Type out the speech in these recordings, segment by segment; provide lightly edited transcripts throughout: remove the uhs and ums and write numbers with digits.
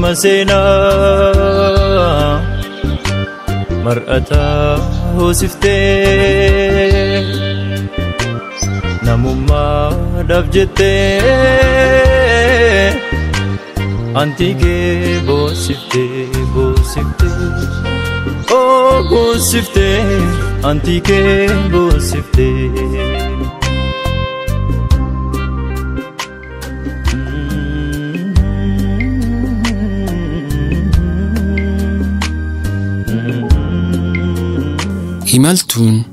مسينا مرأتا وسفتي نموما دبجتي أنتيكي بوسفتي Oh بوسفتي أنتيكي بوسفتي Himaltun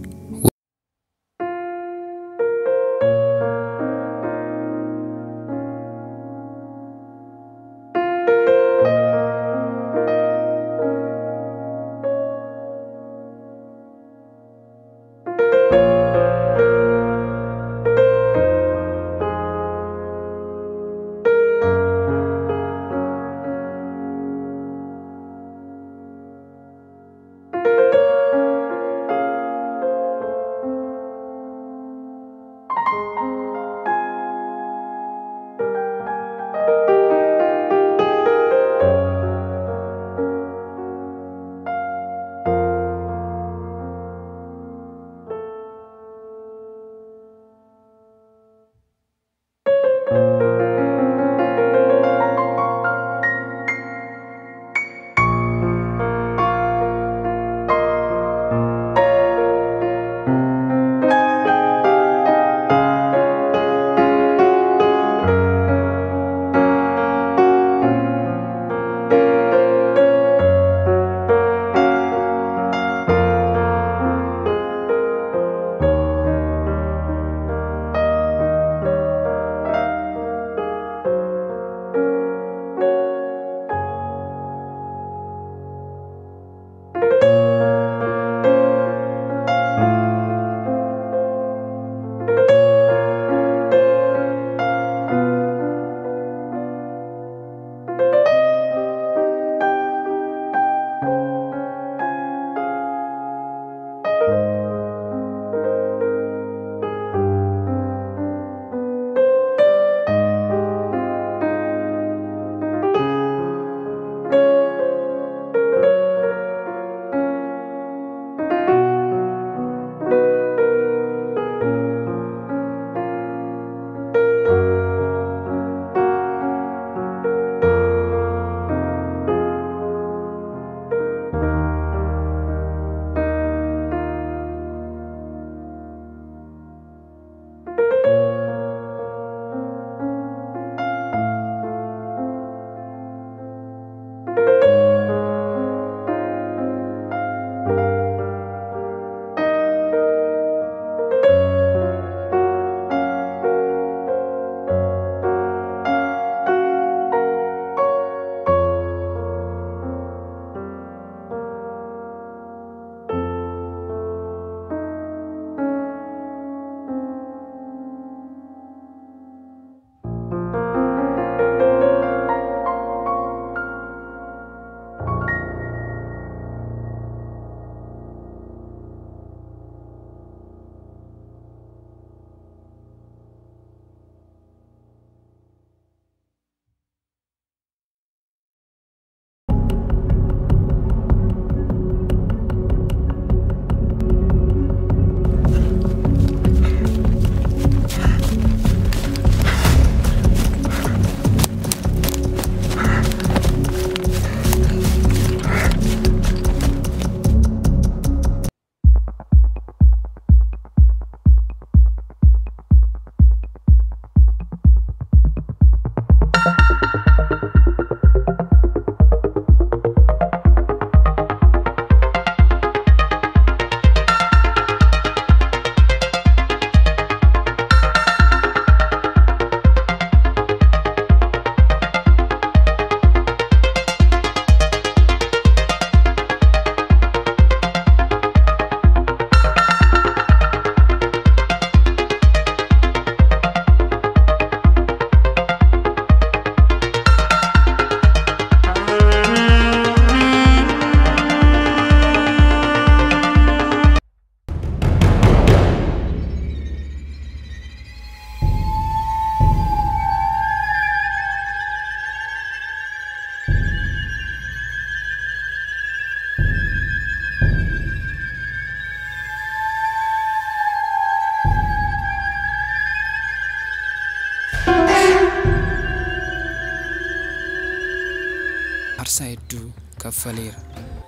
aarsaa hedduu kaffaleera.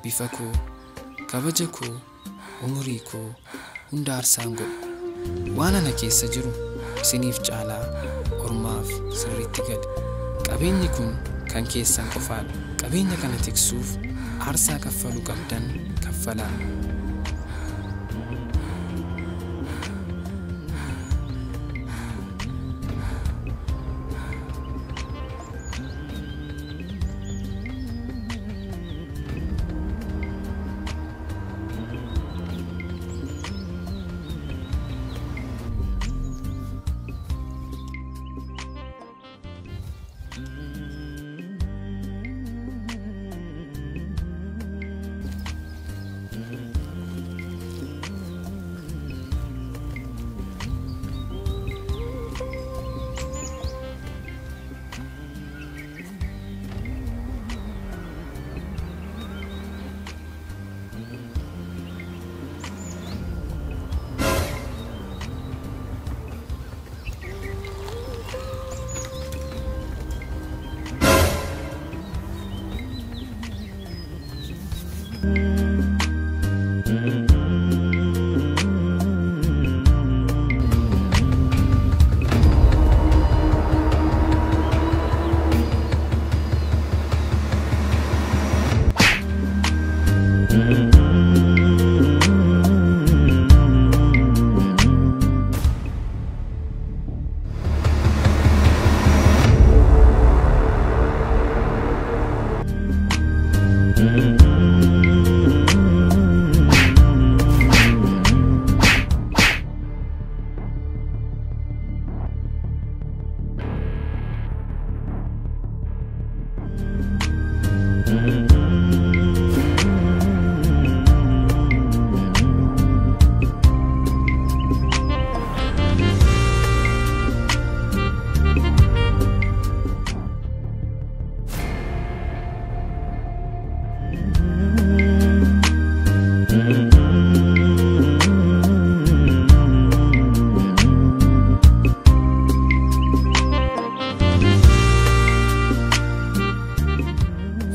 Bifa koo, kabaja koo, umurii koo hunda aarsaan godha. Waan ana keessa jiru isiniif caalaa ormaaf sirriitti gale. Qabeenyi kun kan keessan qofaadha. Qabeenya kana tiksuuf aarsaa kaffaluu qabdan kaffalaa.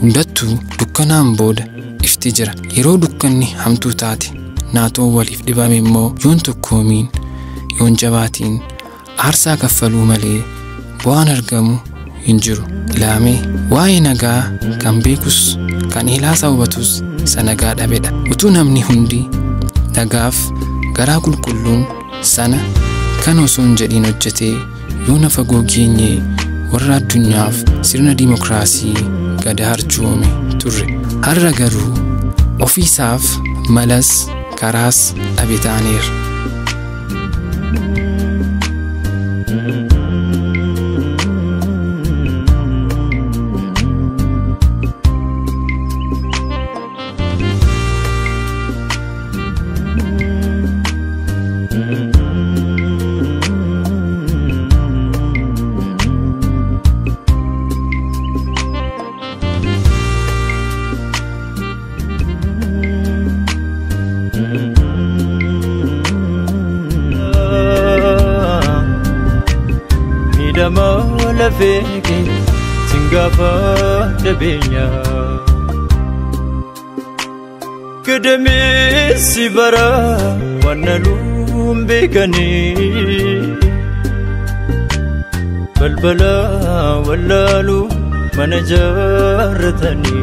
Hundattuu dukkanaan booda ifti jira. Yeroo dukkanni hamtuu taate naatoo waliif dhibame immoo yoon tokkoomiin yoon jabaatiin aarsaa kaffaluu malee bu'aan argamu hin jiru. Ilaamee waa'ee nagaa kan beekus kan ilaasaa hubatus isa nagaa dhabedha. Utuu namni hundi nagaaf garaa qulqulluun sana kan osoo hin jedhiin hojjetee yoo nafa gogeenyee warra addunyaaf sirna dimokiraasii gada harjoome turre. Har'a garuu ofiisaaf malas karaas dhabe taaneera. Midamala feke singafa dabenya Kedemi sibara wanalumbe kani Balbala wallalu manajaratani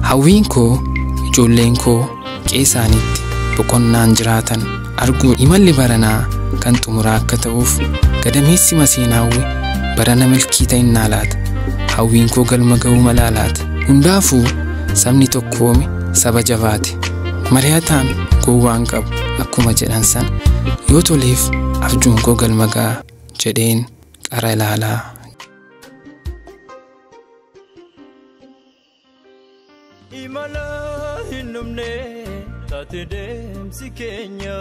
Hawwiin koo ijoolleen koo qeesaanitti boqonnaan jiraatan arguun imalli baranaa kan xumuraa akka ta'uuf gadameessi maseenaawwi barana milkii ta'innaa laata. Hawwiin koo galma ga'uu malaa laata. Hundaafuu sabni tokkoomi saba jabaate mari'ataan gowwaan qabu akkuma jedhan san yoo toleef abjuun koo galma ga'a jedheen qara ilaalaa. imala hinnumne taate deemsi keenya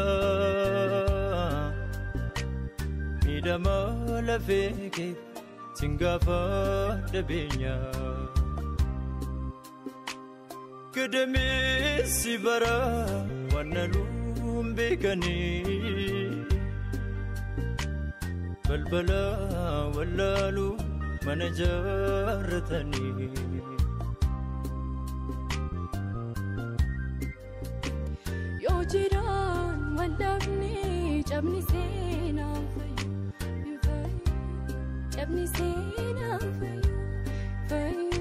miidhama lafee kee singaafa dhabeenya gadameessi bara wanna luun beekanii balbala wallaalu mana jaarratanii yoo jiraan wallabni cabni seenaan fayyu cabni seenaan fayyu